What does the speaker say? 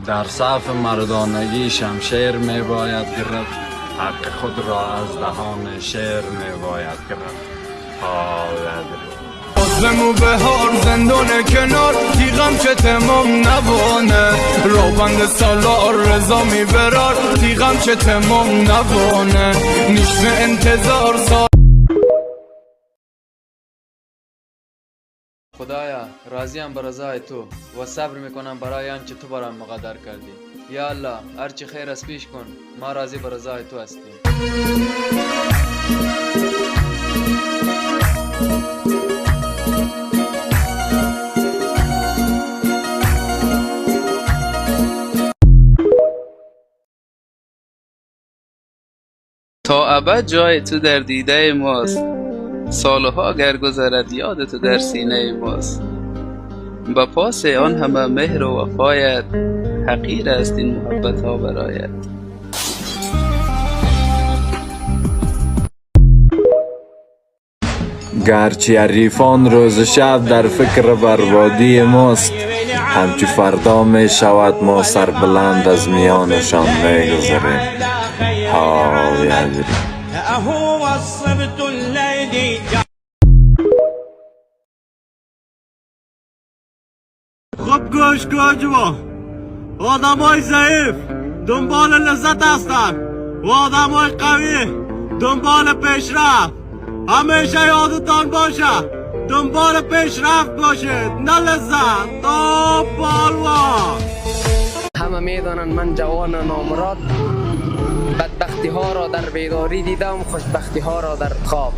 در صف مردانگی شمشیر می باید گرفت، حق خود را از دهان شیر می باید گرفت. آزمو بهار زندان کنار تیغم که تمام نبانه، روبند سالار رضا میبرار تیغم که تمام نبانه، نیست انتظار خدایا راضیم به رضای تو و صبر میکنم برای آنچه تو برام مقدر کردی. یا الله هرچی خیر است پیش کن، ما راضی به رضای تو هستیم. تا ابد جای تو در دیده ماست، سالها گر گذرد یاد تو در سینه ماست. با پاس آن همه مهر و وفایت، حقیر است این محبت ها برایت. گرچه حریفان روز شب در فکر بربادی ماست، همچو فردا می شود ما سر بلند از میانشان می گذریم. خب گوش کن، آدم های ضعیف دنبال لذت هستن و آدم های قوی دنبال پیشرفت. همیشه یادتان باشه دنبال پیشرفت باشید، نه لذت. تا پالوان همه میدانند من جوان نامراد، بدبختی ها را در بیداری دیدم، خوشبختی ها را در خواب.